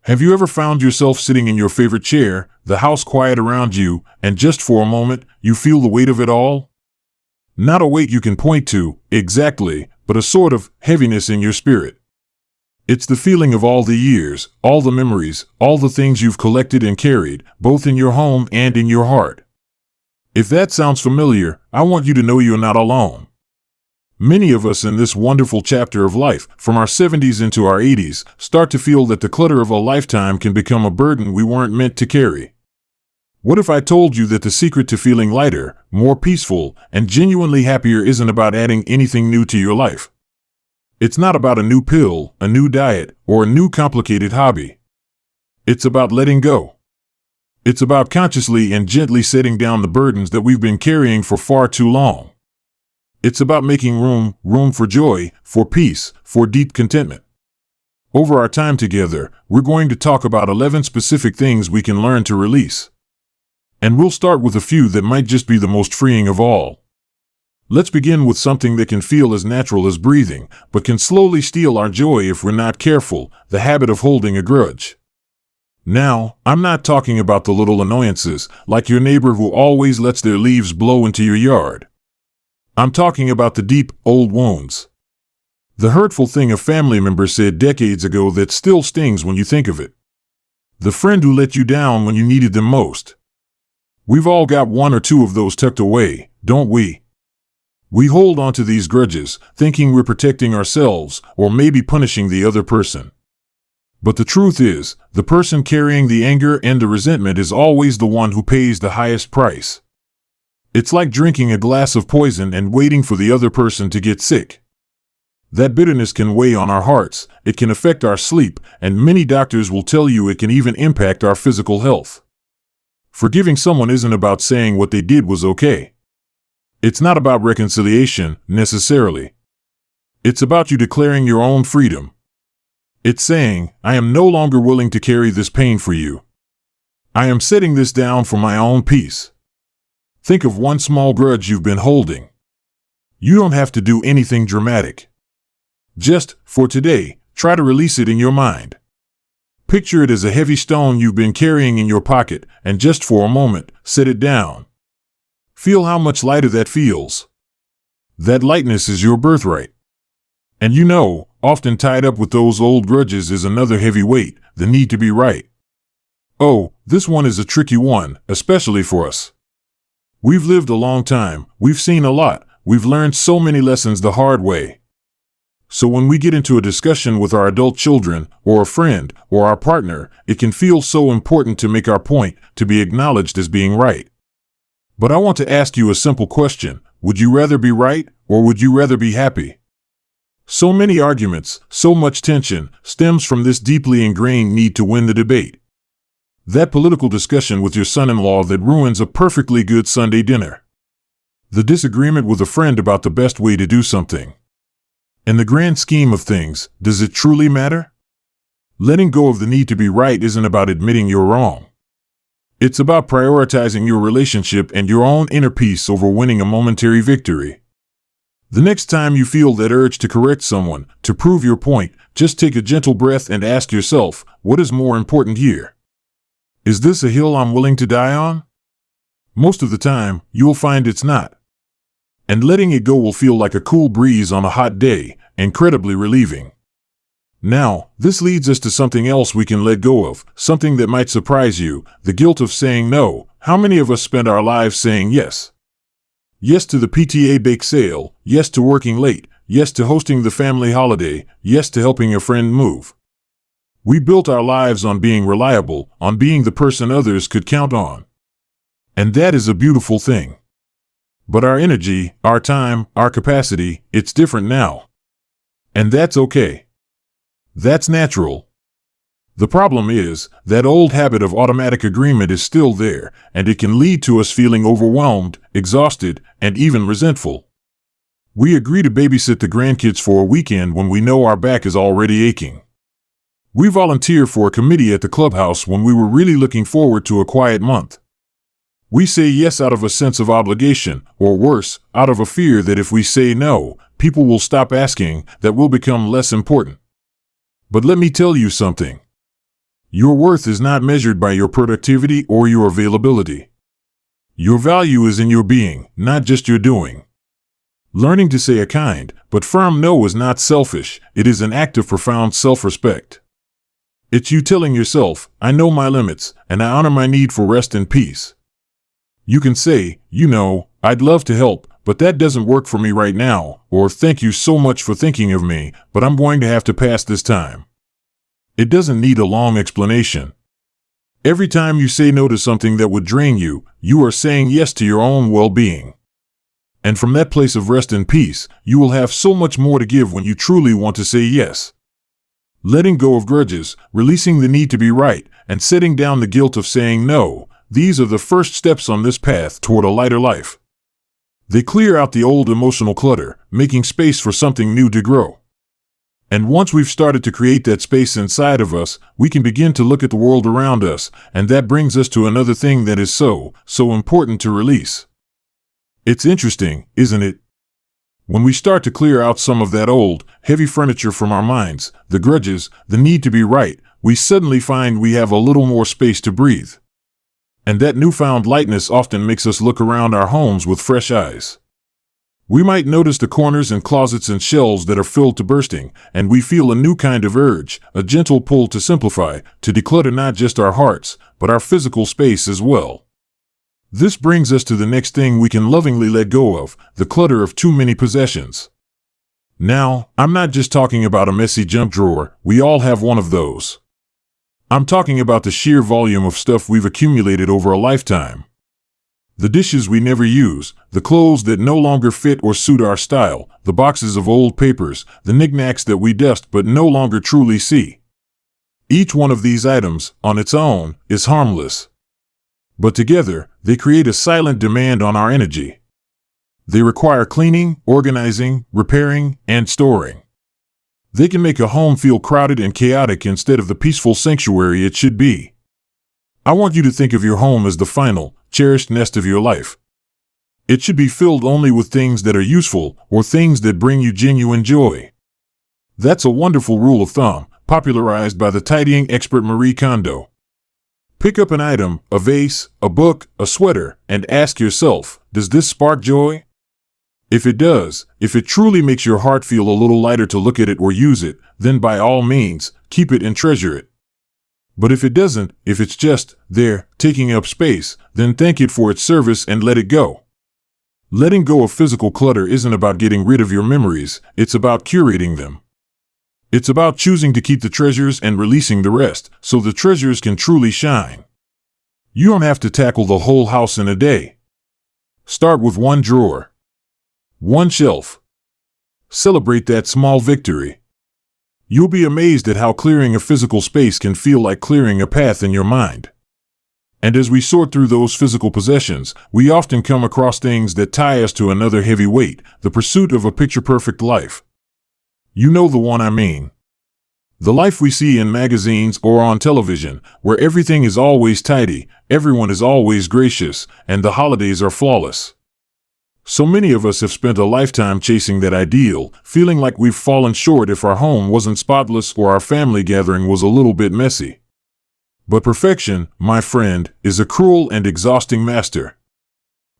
Have you ever found yourself sitting in your favorite chair, the house quiet around you, and just for a moment, you feel the weight of it all? Not a weight you can point to, exactly, but a sort of heaviness in your spirit. It's the feeling of all the years, all the memories, all the things you've collected and carried, both in your home and in your heart. If that sounds familiar, I want you to know you're not alone. Many of us in this wonderful chapter of life, from our 70s into our 80s, start to feel that the clutter of a lifetime can become a burden we weren't meant to carry. What if I told you that the secret to feeling lighter, more peaceful, and genuinely happier isn't about adding anything new to your life? It's not about a new pill, a new diet, or a new complicated hobby. It's about letting go. It's about consciously and gently setting down the burdens that we've been carrying for far too long. It's about making room for joy, for peace, for deep contentment. Over our time together, we're going to talk about 11 specific things we can learn to release. And we'll start with a few that might just be the most freeing of all. Let's begin with something that can feel as natural as breathing, but can slowly steal our joy if we're not careful: the habit of holding a grudge. Now, I'm not talking about the little annoyances, like your neighbor who always lets their leaves blow into your yard. I'm talking about the deep, old wounds. The hurtful thing a family member said decades ago that still stings when you think of it. The friend who let you down when you needed them most. We've all got one or two of those tucked away, don't we? We hold on to these grudges, thinking we're protecting ourselves, or maybe punishing the other person. But the truth is, the person carrying the anger and the resentment is always the one who pays the highest price. It's like drinking a glass of poison and waiting for the other person to get sick. That bitterness can weigh on our hearts, it can affect our sleep, and many doctors will tell you it can even impact our physical health. Forgiving someone isn't about saying what they did was okay. It's not about reconciliation, necessarily. It's about you declaring your own freedom. It's saying, I am no longer willing to carry this pain for you. I am setting this down for my own peace. Think of one small grudge you've been holding. You don't have to do anything dramatic. Just, for today, try to release it in your mind. Picture it as a heavy stone you've been carrying in your pocket, and just for a moment, set it down. Feel how much lighter that feels. That lightness is your birthright. And you know, often tied up with those old grudges is another heavy weight: the need to be right. Oh, this one is a tricky one, especially for us. We've lived a long time, we've seen a lot, we've learned so many lessons the hard way. So when we get into a discussion with our adult children, or a friend, or our partner, it can feel so important to make our point, to be acknowledged as being right. But I want to ask you a simple question: would you rather be right, or would you rather be happy? So many arguments, so much tension, stems from this deeply ingrained need to win the debate. That political discussion with your son-in-law that ruins a perfectly good Sunday dinner. The disagreement with a friend about the best way to do something. In the grand scheme of things, does it truly matter? Letting go of the need to be right isn't about admitting you're wrong. It's about prioritizing your relationship and your own inner peace over winning a momentary victory. The next time you feel that urge to correct someone, to prove your point, just take a gentle breath and ask yourself, what is more important here? Is this a hill I'm willing to die on? Most of the time, you'll find it's not. And letting it go will feel like a cool breeze on a hot day, incredibly relieving. Now, this leads us to something else we can let go of, something that might surprise you: the guilt of saying no. How many of us spend our lives saying yes? Yes to the PTA bake sale, yes to working late, yes to hosting the family holiday, yes to helping a friend move. We built our lives on being reliable, on being the person others could count on. And that is a beautiful thing. But our energy, our time, our capacity, it's different now. And that's okay. That's natural. The problem is, that old habit of automatic agreement is still there, and it can lead to us feeling overwhelmed, exhausted, and even resentful. We agree to babysit the grandkids for a weekend when we know our back is already aching. We volunteer for a committee at the clubhouse when we were really looking forward to a quiet month. We say yes out of a sense of obligation, or worse, out of a fear that if we say no, people will stop asking, that we'll become less important. But let me tell you something. Your worth is not measured by your productivity or your availability. Your value is in your being, not just your doing. Learning to say a kind, but firm no is not selfish, it is an act of profound self-respect. It's you telling yourself, I know my limits, and I honor my need for rest and peace. You can say, I'd love to help, but that doesn't work for me right now, or thank you so much for thinking of me, but I'm going to have to pass this time. It doesn't need a long explanation. Every time you say no to something that would drain you, you are saying yes to your own well-being. And from that place of rest and peace, you will have so much more to give when you truly want to say yes. Letting go of grudges, releasing the need to be right, and setting down the guilt of saying no, these are the first steps on this path toward a lighter life. They clear out the old emotional clutter, making space for something new to grow. And once we've started to create that space inside of us, we can begin to look at the world around us, and that brings us to another thing that is so important to release. It's interesting, isn't it? When we start to clear out some of that old, heavy furniture from our minds, the grudges, the need to be right, we suddenly find we have a little more space to breathe. And that newfound lightness often makes us look around our homes with fresh eyes. We might notice the corners and closets and shelves that are filled to bursting, and we feel a new kind of urge, a gentle pull to simplify, to declutter not just our hearts, but our physical space as well. This brings us to the next thing we can lovingly let go of, the clutter of too many possessions. Now, I'm not just talking about a messy junk drawer, we all have one of those. I'm talking about the sheer volume of stuff we've accumulated over a lifetime. The dishes we never use, the clothes that no longer fit or suit our style, the boxes of old papers, the knickknacks that we dust but no longer truly see. Each one of these items, on its own, is harmless. But together, they create a silent demand on our energy. They require cleaning, organizing, repairing, and storing. They can make a home feel crowded and chaotic instead of the peaceful sanctuary it should be. I want you to think of your home as the final, cherished nest of your life. It should be filled only with things that are useful or things that bring you genuine joy. That's a wonderful rule of thumb, popularized by the tidying expert Marie Kondo. Pick up an item, a vase, a book, a sweater, and ask yourself, does this spark joy? If it does, if it truly makes your heart feel a little lighter to look at it or use it, then by all means, keep it and treasure it. But if it doesn't, if it's just there, taking up space, then thank it for its service and let it go. Letting go of physical clutter isn't about getting rid of your memories, it's about curating them. It's about choosing to keep the treasures and releasing the rest, so the treasures can truly shine. You don't have to tackle the whole house in a day. Start with one drawer. One shelf. Celebrate that small victory. You'll be amazed at how clearing a physical space can feel like clearing a path in your mind. And as we sort through those physical possessions, we often come across things that tie us to another heavy weight, the pursuit of a picture-perfect life. You know the one I mean. The life we see in magazines or on television, where everything is always tidy, everyone is always gracious, and the holidays are flawless. So many of us have spent a lifetime chasing that ideal, feeling like we've fallen short if our home wasn't spotless or our family gathering was a little bit messy. But perfection, my friend, is a cruel and exhausting master.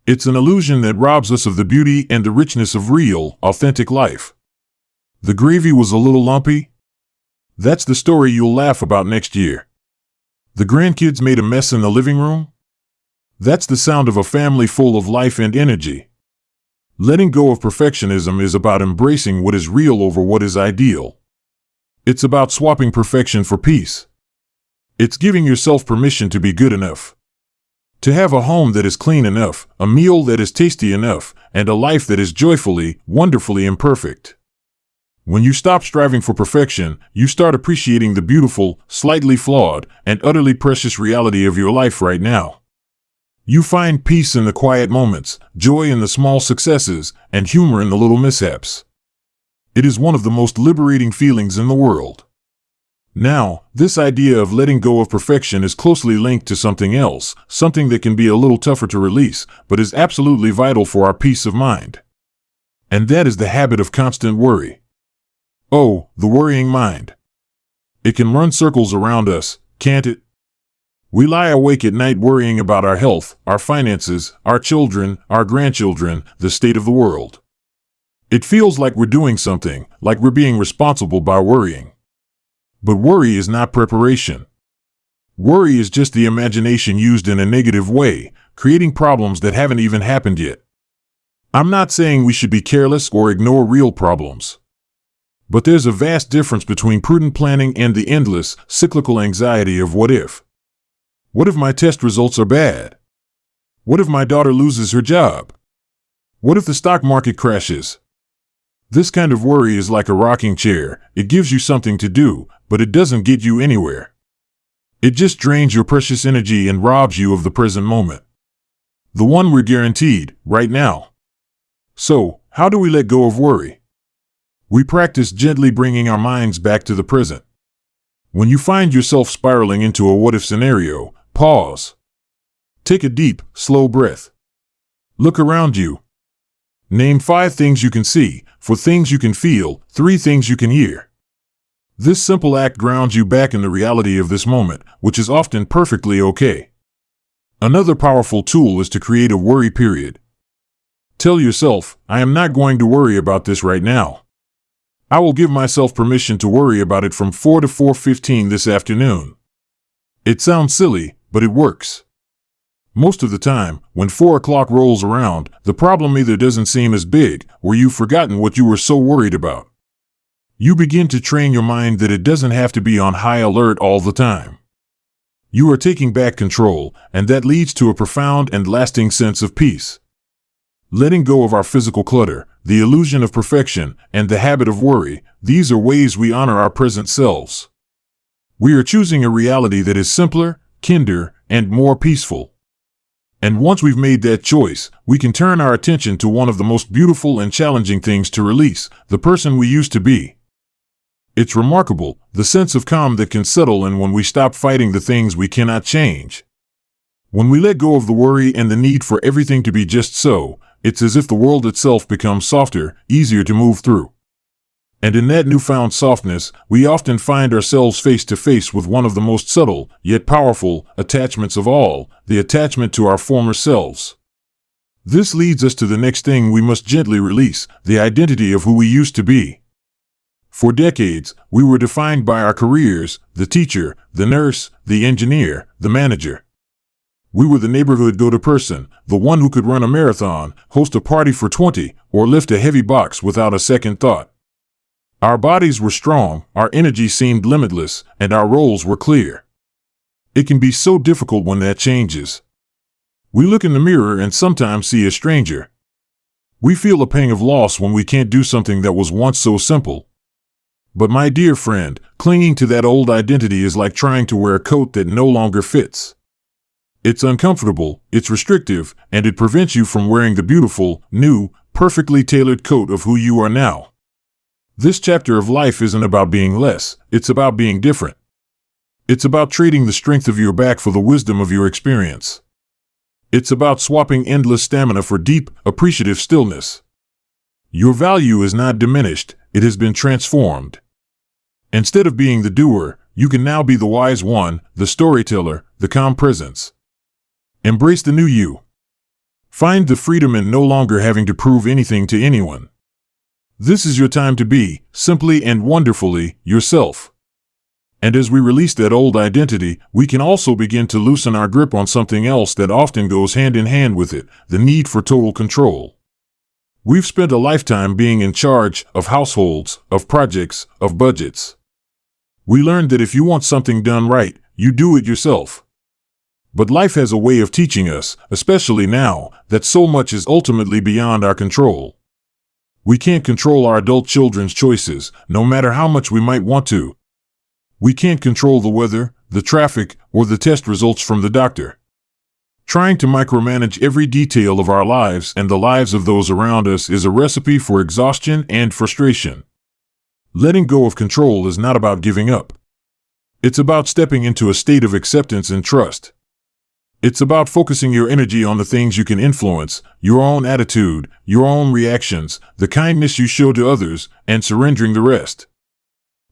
It's an illusion that robs us of the beauty and the richness of real, authentic life. The gravy was a little lumpy? That's the story you'll laugh about next year. The grandkids made a mess in the living room? That's the sound of a family full of life and energy. Letting go of perfectionism is about embracing what is real over what is ideal. It's about swapping perfection for peace. It's giving yourself permission to be good enough. To have a home that is clean enough, a meal that is tasty enough, and a life that is joyfully, wonderfully imperfect. When you stop striving for perfection, you start appreciating the beautiful, slightly flawed, and utterly precious reality of your life right now. You find peace in the quiet moments, joy in the small successes, and humor in the little mishaps. It is one of the most liberating feelings in the world. Now, this idea of letting go of perfection is closely linked to something else, something that can be a little tougher to release, but is absolutely vital for our peace of mind. And that is the habit of constant worry. Oh, the worrying mind. It can run circles around us, can't it? We lie awake at night worrying about our health, our finances, our children, our grandchildren, the state of the world. It feels like we're doing something, like we're being responsible by worrying. But worry is not preparation. Worry is just the imagination used in a negative way, creating problems that haven't even happened yet. I'm not saying we should be careless or ignore real problems. But there's a vast difference between prudent planning and the endless, cyclical anxiety of what if. What if my test results are bad? What if my daughter loses her job? What if the stock market crashes? This kind of worry is like a rocking chair. It gives you something to do, but it doesn't get you anywhere. It just drains your precious energy and robs you of the present moment. The one we're guaranteed, right now. So, how do we let go of worry? We practice gently bringing our minds back to the present. When you find yourself spiraling into a what-if scenario, pause. Take a deep, slow breath. Look around you. Name 5 things you can see, 4 things you can feel, 3 things you can hear. This simple act grounds you back in the reality of this moment, which is often perfectly okay. Another powerful tool is to create a worry period. Tell yourself, I am not going to worry about this right now. I will give myself permission to worry about it from 4 to 4:15 this afternoon. It sounds silly, but it works. Most of the time, when 4 o'clock rolls around, the problem either doesn't seem as big, or you've forgotten what you were so worried about. You begin to train your mind that it doesn't have to be on high alert all the time. You are taking back control, and that leads to a profound and lasting sense of peace. Letting go of our physical clutter, the illusion of perfection, and the habit of worry, these are ways we honor our present selves. We are choosing a reality that is simpler, kinder, and more peaceful. And once we've made that choice, we can turn our attention to one of the most beautiful and challenging things to release, the person we used to be. It's remarkable, the sense of calm that can settle in when we stop fighting the things we cannot change. When we let go of the worry and the need for everything to be just so, it's as if the world itself becomes softer, easier to move through. And in that newfound softness, we often find ourselves face to face with one of the most subtle, yet powerful, attachments of all, the attachment to our former selves. This leads us to the next thing we must gently release, the identity of who we used to be. For decades, we were defined by our careers, the teacher, the nurse, the engineer, the manager. We were the neighborhood go-to person, the one who could run a marathon, host a party for 20, or lift a heavy box without a second thought. Our bodies were strong, our energy seemed limitless, and our roles were clear. It can be so difficult when that changes. We look in the mirror and sometimes see a stranger. We feel a pang of loss when we can't do something that was once so simple. But my dear friend, clinging to that old identity is like trying to wear a coat that no longer fits. It's uncomfortable, it's restrictive, and it prevents you from wearing the beautiful, new, perfectly tailored coat of who you are now. This chapter of life isn't about being less, it's about being different. It's about trading the strength of your back for the wisdom of your experience. It's about swapping endless stamina for deep, appreciative stillness. Your value is not diminished, it has been transformed. Instead of being the doer, you can now be the wise one, the storyteller, the calm presence. Embrace the new you. Find the freedom in no longer having to prove anything to anyone. This is your time to be, simply and wonderfully, yourself. And as we release that old identity, we can also begin to loosen our grip on something else that often goes hand in hand with it, the need for total control. We've spent a lifetime being in charge of households, of projects, of budgets. We learned that if you want something done right, you do it yourself. But life has a way of teaching us, especially now, that so much is ultimately beyond our control. We can't control our adult children's choices, no matter how much we might want to. We can't control the weather, the traffic, or the test results from the doctor. Trying to micromanage every detail of our lives and the lives of those around us is a recipe for exhaustion and frustration. Letting go of control is not about giving up. It's about stepping into a state of acceptance and trust. It's about focusing your energy on the things you can influence, your own attitude, your own reactions, the kindness you show to others, and surrendering the rest.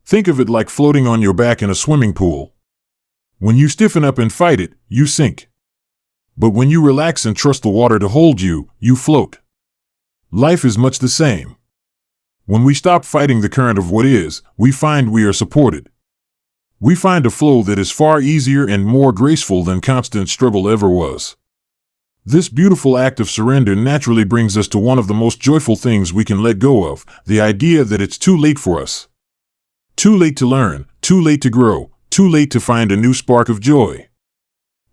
Think of it like floating on your back in a swimming pool. When you stiffen up and fight it, you sink. But when you relax and trust the water to hold you, you float. Life is much the same. When we stop fighting the current of what is, we find we are supported. We find a flow that is far easier and more graceful than constant struggle ever was. This beautiful act of surrender naturally brings us to one of the most joyful things we can let go of, the idea that it's too late for us. Too late to learn, too late to grow, too late to find a new spark of joy.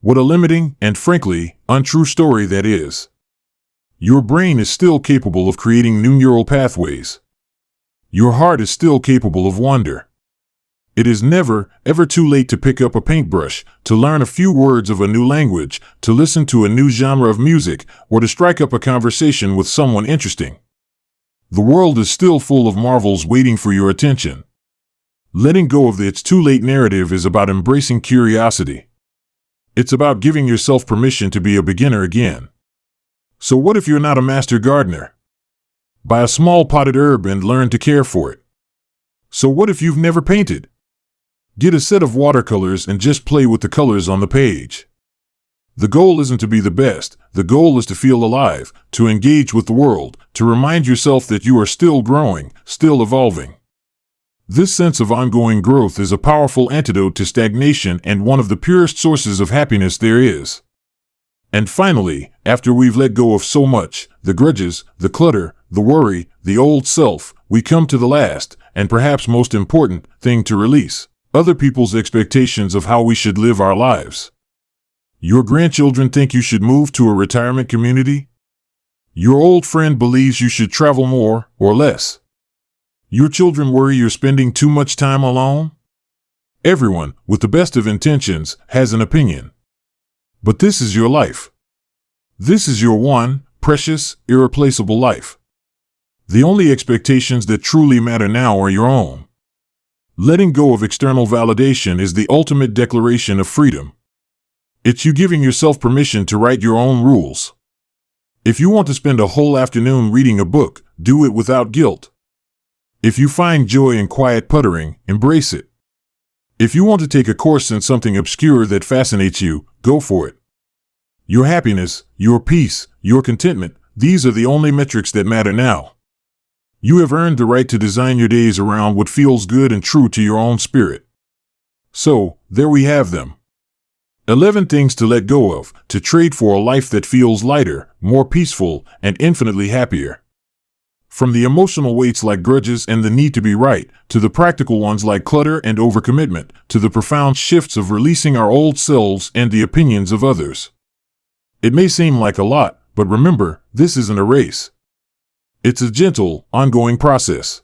What a limiting and, frankly, untrue story that is. Your brain is still capable of creating new neural pathways. Your heart is still capable of wonder. It is never, ever too late to pick up a paintbrush, to learn a few words of a new language, to listen to a new genre of music, or to strike up a conversation with someone interesting. The world is still full of marvels waiting for your attention. Letting go of the "it's too late" narrative is about embracing curiosity. It's about giving yourself permission to be a beginner again. So what if you're not a master gardener? Buy a small potted herb and learn to care for it. So what if you've never painted? Get a set of watercolors and just play with the colors on the page. The goal isn't to be the best. The goal is to feel alive, to engage with the world, to remind yourself that you are still growing, still evolving. This sense of ongoing growth is a powerful antidote to stagnation and one of the purest sources of happiness there is. And finally, after we've let go of so much, the grudges, the clutter, the worry, the old self, we come to the last, and perhaps most important, thing to release: other people's expectations of how we should live our lives. Your grandchildren think you should move to a retirement community? Your old friend believes you should travel more or less. Your children worry you're spending too much time alone? Everyone, with the best of intentions, has an opinion. But this is your life. This is your one, precious, irreplaceable life. The only expectations that truly matter now are your own. Letting go of external validation is the ultimate declaration of freedom. It's you giving yourself permission to write your own rules. If you want to spend a whole afternoon reading a book, do it without guilt. If you find joy in quiet puttering, embrace it. If you want to take a course in something obscure that fascinates you, go for it. Your happiness, your peace, your contentment, these are the only metrics that matter now. You have earned the right to design your days around what feels good and true to your own spirit. So, there we have them. 11 things to let go of, to trade for a life that feels lighter, more peaceful, and infinitely happier. From the emotional weights like grudges and the need to be right, to the practical ones like clutter and overcommitment, to the profound shifts of releasing our old selves and the opinions of others. It may seem like a lot, but remember, this isn't a race. It's a gentle, ongoing process.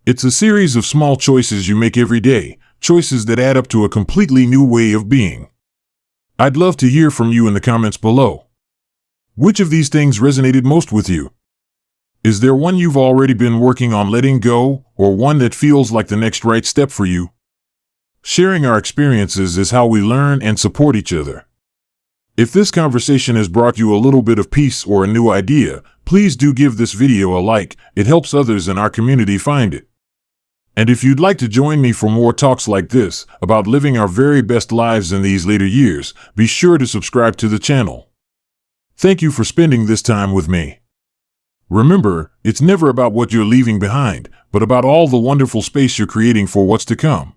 It's a series of small choices you make every day, choices that add up to a completely new way of being. I'd love to hear from you in the comments below. Which of these things resonated most with you? Is there one you've already been working on letting go, or one that feels like the next right step for you? Sharing our experiences is how we learn and support each other. If this conversation has brought you a little bit of peace or a new idea, please do give this video a like. It helps others in our community find it. And if you'd like to join me for more talks like this, about living our very best lives in these later years, be sure to subscribe to the channel. Thank you for spending this time with me. Remember, it's never about what you're leaving behind, but about all the wonderful space you're creating for what's to come.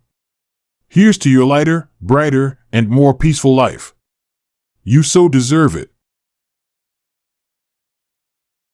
Here's to your lighter, brighter, and more peaceful life. You so deserve it.